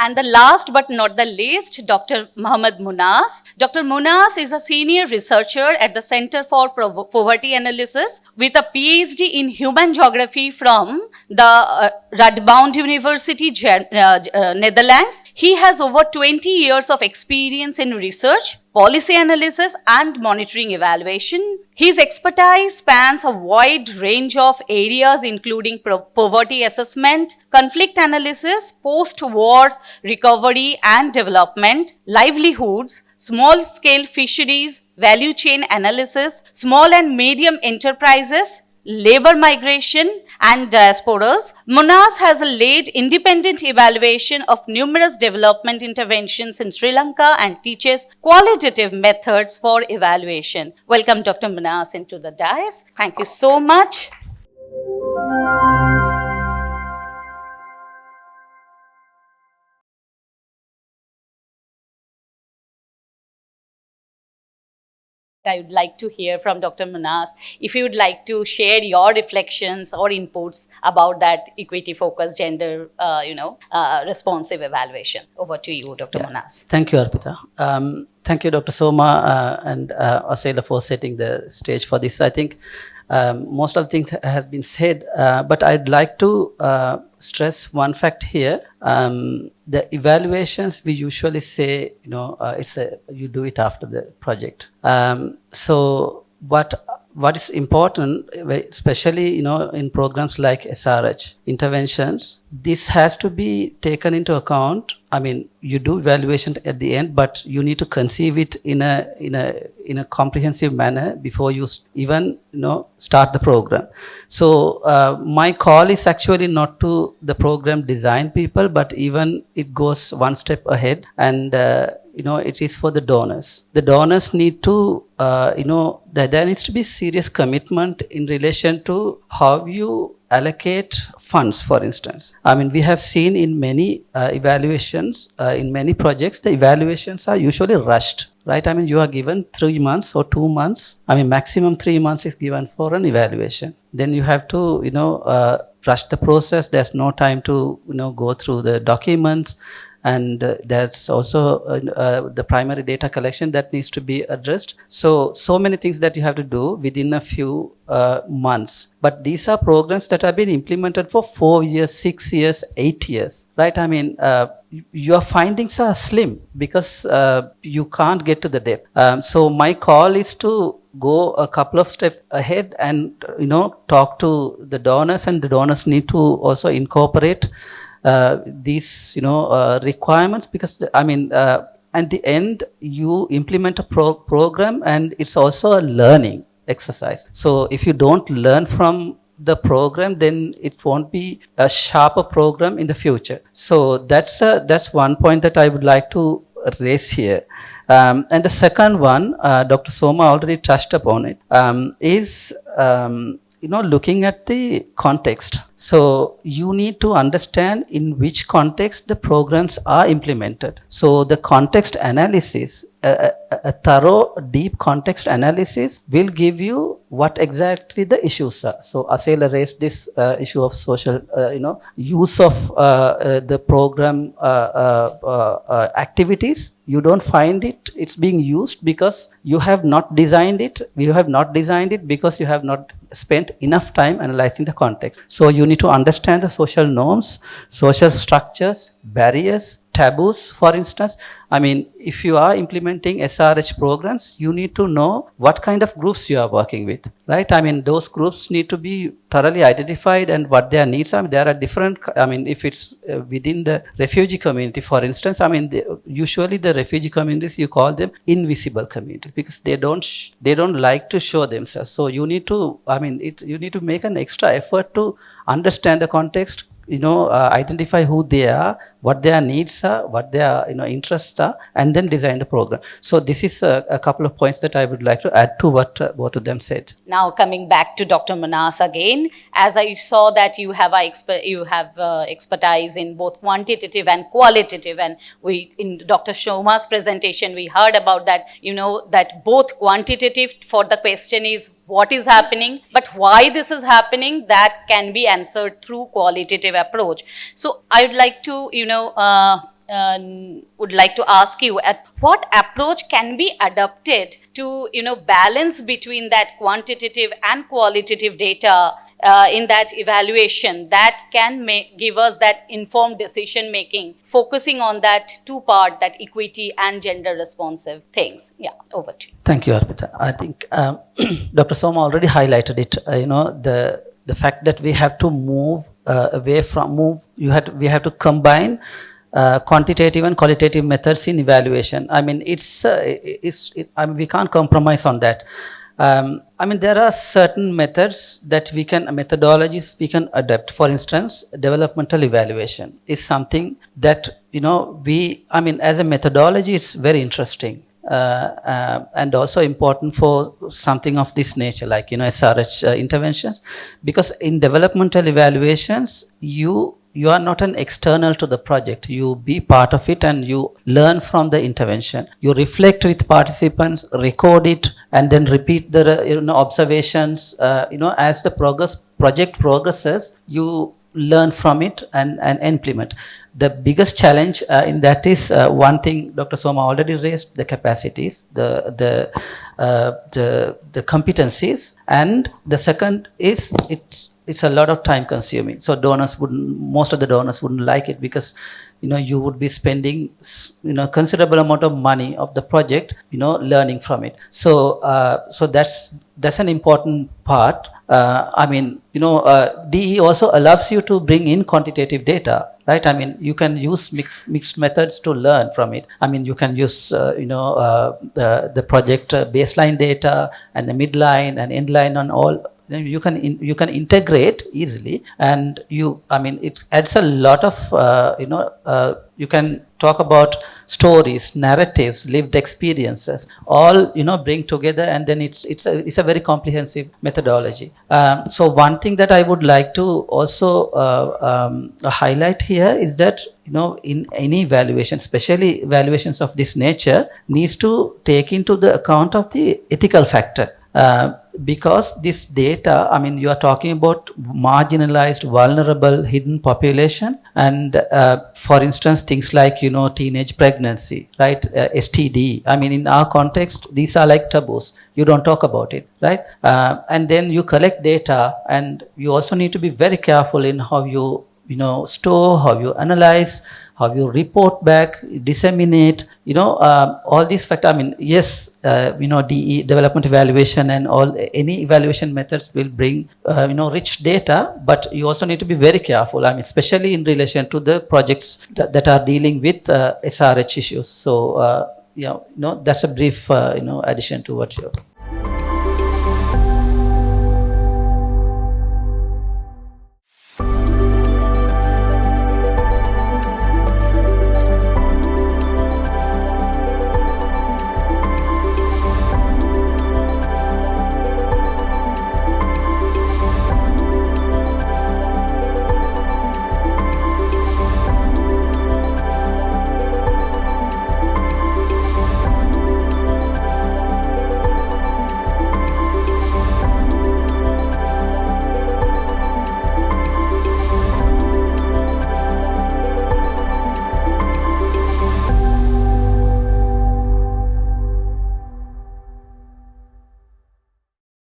And the last but not the least, Dr. Mohamed Munas. Dr. Munas is a senior researcher at the Center for Poverty Analysis with a PhD in Human Geography from the Radboud University, Netherlands. He has over 20 years of experience in research, policy analysis, and monitoring evaluation. His expertise spans a wide range of areas including poverty assessment, conflict analysis, post-war recovery and development, livelihoods, small-scale fisheries, value chain analysis, small and medium enterprises, labor migration, and diasporas. Munas has led independent evaluation of numerous development interventions in Sri Lanka and teaches qualitative methods for evaluation. Welcome, Dr. Munas, into the dais. Thank you so much. I would like to hear from Dr. Munas. If you would like to share your reflections or inputs about that equity-focused, gender, responsive evaluation. Over to you, Dr. Munas. Thank you, Arpita. Thank you, Dr. Soma and Asela for setting the stage for this. I think most of the things have been said, but I'd like to stress one fact here. The evaluations we usually say, you do it after the project. So what is important, especially in programs like SRH interventions, this has to be taken into account. I mean, you do evaluation at the end, but you need to conceive it in a comprehensive manner before you even start the program. So my call is actually not to the program design people, but even it goes one step ahead, and it is for the donors. The donors need to, there needs to be serious commitment in relation to how you allocate funds, for instance. I mean, we have seen in many evaluations, in many projects, the evaluations are usually rushed, right? I mean, you are given 3 months or 2 months. I mean, maximum 3 months is given for an evaluation. Then you have to, rush the process. There's no time to, go through the documents. And there's also the primary data collection that needs to be addressed. So many things that you have to do within a few months. But these are programs that have been implemented for 4 years, 6 years, 8 years, right? I mean, your findings are slim because you can't get to the depth. So my call is to go a couple of steps ahead and, talk to the donors, and the donors need to also incorporate these requirements, because at the end you implement a program, and it's also a learning exercise. So if you don't learn from the program, then it won't be a sharper program in the future. So that's one point that I would like to raise here. And the second one, Dr. Soma already touched upon it, is looking at the context. So you need to understand in which context the programs are implemented. So the context analysis, a thorough, deep context analysis will give you what exactly the issues are. So Asela raised this issue of social, use of the program activities. You don't find it's being used because you have not designed it. You have not designed it because you have not spent enough time analyzing the context. So you need to understand the social norms, social structures, barriers, taboos, for instance. I mean, if you are implementing SRH programs, you need to know what kind of groups you are working with, right? I mean, those groups need to be thoroughly identified and what their needs are. I mean, there are different, if it's within the refugee community, for instance, usually the refugee communities, you call them invisible communities because they don't like to show themselves. So you need to, you need to make an extra effort to understand the context, identify who they are, what their needs are, what their interests are, and then design the program. So this is a couple of points that I would like to add to what both of them said. Now coming back to Dr. Munas again, as I saw that you have expertise in both quantitative and qualitative, and in Dr. Shoma's presentation we heard about that, that both quantitative for the question is what is happening, but why this is happening, that can be answered through qualitative approach. So I would like to would like to ask you at what approach can be adopted to balance between that quantitative and qualitative data in that evaluation that can give us that informed decision making, focusing on that two part, that equity and gender responsive things. Yeah, over to you. Thank you, Arpita. I think Dr. Soma already highlighted it. The fact that we have to move we have to combine quantitative and qualitative methods in evaluation. I mean, we can't compromise on that. There are certain methodologies we can adapt. For instance, developmental evaluation is something that, as a methodology, it's very interesting. And also important for something of this nature, like SRH interventions, because in developmental evaluations you are not an external to the project. You be part of it and you learn from the intervention. You reflect with participants, record it, and then repeat the observations. As the project progresses, you learn from it and implement. The biggest challenge in that is one thing Dr. Soma already raised: the capacities, the competencies, and the second is it's a lot of time consuming. So most of the donors wouldn't like it, because you would be spending considerable amount of money of the project learning from it. So that's an important part. DE also allows you to bring in quantitative data, right? You can use mixed methods to learn from it. You can use the project baseline data and the midline and endline and all. You can integrate easily, and it adds a lot of you can talk about stories, narratives, lived experiences, all bring together, and then it's a very comprehensive methodology. So one thing that I would like to also highlight here is that in any evaluation, especially evaluations of this nature, needs to take into the account of the ethical factor. Because this data, you are talking about marginalized, vulnerable, hidden population, and for instance, things like teenage pregnancy, right? STD. In our context, these are like taboos. You don't talk about it, right? And then you collect data, and you also need to be very careful in how you store, how you analyze, how you report back, disseminate, all these factors. Yes, DE, development evaluation, and any evaluation methods will bring, rich data, but you also need to be very careful, especially in relation to the projects that are dealing with SRH issues. So, that's a brief, addition to what you